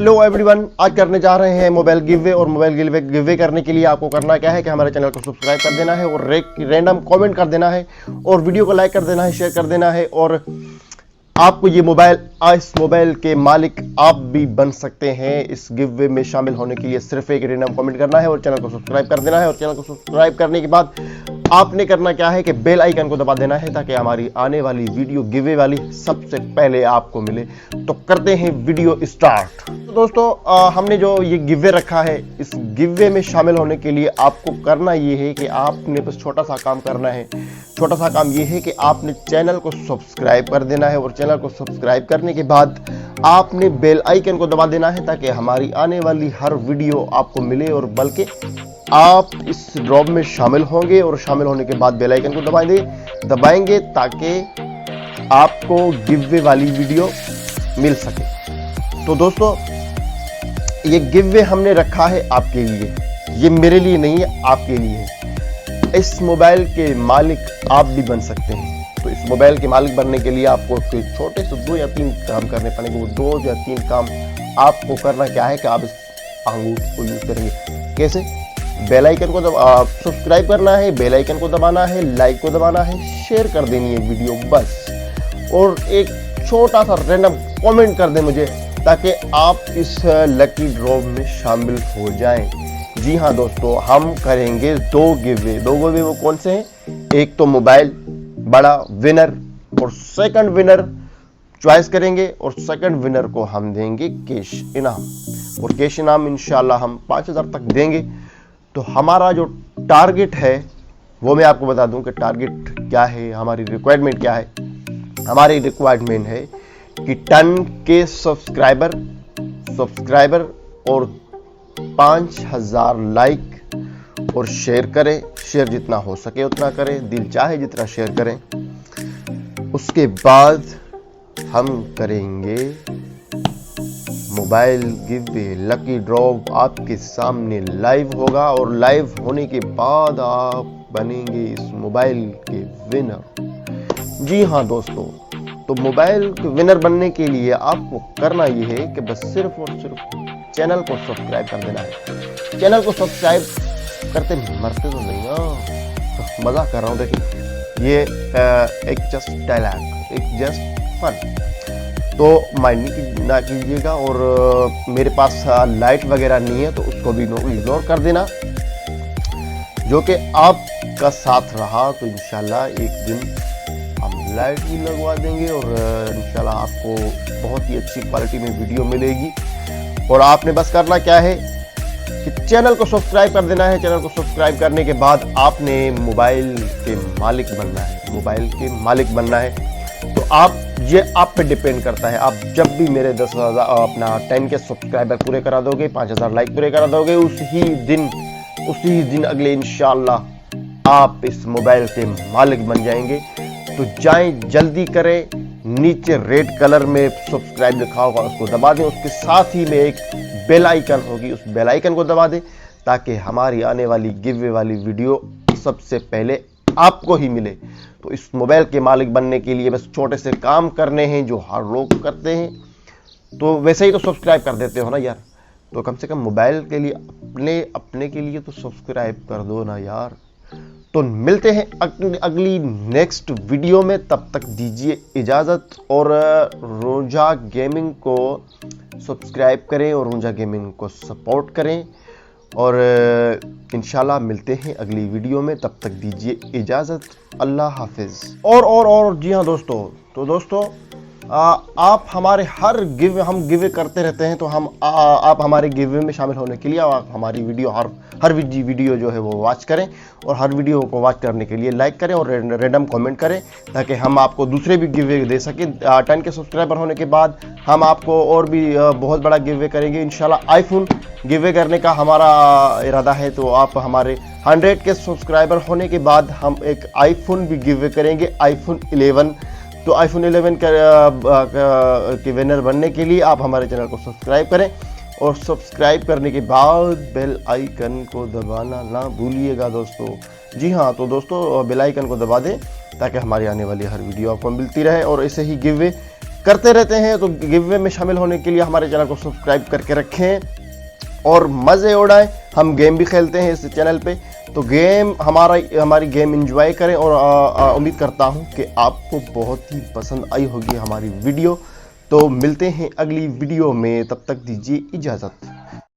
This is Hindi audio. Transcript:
हेलो एवरीवन, आज करने जा रहे हैं मोबाइल गिवे। और मोबाइल गिवे करने के लिए आपको करना क्या है कि हमारे चैनल को सब्सक्राइब कर देना है और रैंडम कमेंट कर देना है और वीडियो को लाइक कर देना है, शेयर कर देना है। और आपको ये इस मोबाइल के मालिक आप भी बन सकते हैं। इस गिवे में शामिल होने के लिए सिर्फ एक रैंडम कमेंट करना है और चैनल को सब्सक्राइब कर देना है। और चैनल को सब्सक्राइब करने के बाद आपने करना क्या है कि बेल आइकन को दबा देना है ताकि हमारी आने वाली वीडियो गिवे वाली सबसे पहले आपको मिले। तो करते हैं वीडियो स्टार्ट। तो दोस्तों, हमने जो ये गिवे रखा है, इस गिवे में शामिल होने के लिए आपको करना ये है कि आपने बस छोटा सा काम करना है। छोटा सा काम ये है कि आपने चैनल को सब्सक्राइब कर देना है और चैनल को सब्सक्राइब करने के बाद आपने बेल आइकन को दबा देना है ताकि हमारी आने वाली हर वीडियो आपको मिले। और बल्कि आप इस ड्रॉ में शामिल होंगे और शामिल होने के बाद बेल आइकन को दबाएंगे ताकि आपको गिवे वाली वीडियो मिल सके। तो दोस्तों, ये गिवे हमने रखा है आपके लिए, ये मेरे लिए नहीं है, आपके लिए है। इस मोबाइल के मालिक आप भी बन सकते हैं। तो इस मोबाइल के मालिक बनने के लिए आपको छोटे से 2 या 3 काम करने पड़ेंगे। वो 2 या 3 काम आपको करना क्या है कि आप इस अंगूठे को यूज करेंगे। कैसे? बेल आइकन को सब्सक्राइब करना है, बेल आइकन को दबाना है, लाइक को दबाना है, शेयर कर देनी है वीडियो बस। और एक छोटा सा रैंडम कमेंट कर दें मुझे ताकि आप इस लकी ड्रॉ में शामिल हो जाएं। जी हाँ दोस्तों, हम करेंगे 2 गिवे। 2 गिवे वो कौन से हैं? एक तो मोबाइल बड़ा विनर और सेकंड विनर चॉइस करेंगे और सेकंड विनर को हम देंगे कैश इनाम। और कैश इनाम इंशाल्लाह हम 5000 तक देंगे। तो हमारा जो टारगेट है वो मैं आपको बता दूं कि टारगेट क्या है, हमारी रिक्वायरमेंट क्या है। हमारी रिक्वायरमेंट है कि 10 के सब्सक्राइबर और 5000 लाइक और शेयर करें। शेयर जितना हो सके उतना करें, दिल चाहे जितना शेयर करें। उसके बाद हम करेंगे मोबाइल गिवे, लकी ड्रॉ आपके सामने लाइव होगा और लाइव होने के बाद आप बनेंगे इस मोबाइल के विनर। जी हाँ दोस्तों, तो मोबाइल के विनर बनने के लिए आपको करना ये है कि बस सिर्फ और सिर्फ चैनल को सब्सक्राइब कर देना है। चैनल को सब्सक्राइब करते मरते तो नहीं ना, मजाक कर रहा हूँ। देखिए, ये एक जस्ट डायलॉग, एक जस्ट फन, तो माइंड ना कीजिएगा। और मेरे पास लाइट वगैरह नहीं है तो उसको भी इग्नोर कर देना। जो कि आपका साथ रहा तो इंशाल्लाह एक दिन हम लाइट भी लगवा देंगे और इंशाल्लाह आपको बहुत ही अच्छी क्वालिटी में वीडियो मिलेगी। और आपने बस करना क्या है कि चैनल को सब्सक्राइब कर देना है। चैनल को सब्सक्राइब करने के बाद आपने मोबाइल के मालिक बनना है, मोबाइल के मालिक बनना है। तो ये आप पे डिपेंड करता है। आप जब भी मेरे 10,000 अपना 10 के सब्सक्राइबर पूरे करा दोगे, 5000 लाइक पूरे करा दोगे, उसी दिन अगले इंशाल्लाह आप इस मोबाइल के मालिक बन जाएंगे। तो जाएं, जल्दी करें। नीचे रेड कलर में सब्सक्राइब लिखा होगा, उसको दबा दें। उसके साथ ही में एक बेल आइकन होगी, उस बेल आइकन को दबा दें ताकि हमारी आने वाली गिवे वाली वीडियो सबसे पहले आपको ही मिले। तो इस मोबाइल के मालिक बनने के लिए बस छोटे से काम करने हैं जो हर लोग करते हैं। तो वैसे ही तो सब्सक्राइब कर देते हो ना यार, तो कम से कम मोबाइल के लिए अपने के लिए तो सब्सक्राइब कर दो ना यार। तो मिलते हैं अगली नेक्स्ट वीडियो में, तब तक दीजिए इजाज़त। और रोजा गेमिंग को सब्सक्राइब करें और रोजा गेमिंग को सपोर्ट करें। और इंशाल्लाह मिलते हैं अगली वीडियो में, तब तक दीजिए इजाज़त। अल्लाह हाफिज़। और जी हाँ दोस्तों, तो दोस्तों आप हमारे हर हम गिवे करते रहते हैं। तो आप हमारे गिवे में शामिल होने के लिए आप हमारी वीडियो हर वीडियो जो है वो वॉच करें। और हर वीडियो को वॉच करने के लिए लाइक करें और रैंडम कमेंट करें ताकि हम आपको दूसरे भी गिवे दे सकें। 10 के सब्सक्राइबर होने के बाद हम आपको और भी बहुत बड़ा गिवे करेंगे इंशाल्लाह। आईफोन गिवे करने का हमारा इरादा है। तो आप हमारे 100 के सब्सक्राइबर होने के बाद हम एक आईफोन भी गिवे करेंगे, आईफोन 11। तो आईफोन 11 के विनर बनने के लिए आप हमारे चैनल को सब्सक्राइब करें और सब्सक्राइब करने के बाद बेल आइकन को दबाना ना भूलिएगा दोस्तों। जी हाँ, तो दोस्तों बेल आइकन को दबा दें ताकि हमारी आने वाली हर वीडियो आपको मिलती रहे। और ऐसे ही गिवे करते रहते हैं। तो गिव अवे में शामिल होने के लिए हमारे चैनल को सब्सक्राइब करके रखें और मज़े उड़ाएं। हम गेम भी खेलते हैं इस चैनल पे, तो गेम हमारी गेम एंजॉय करें और उम्मीद करता हूं कि आपको बहुत ही पसंद आई होगी हमारी वीडियो। तो मिलते हैं अगली वीडियो में, तब तक दीजिए इजाज़त।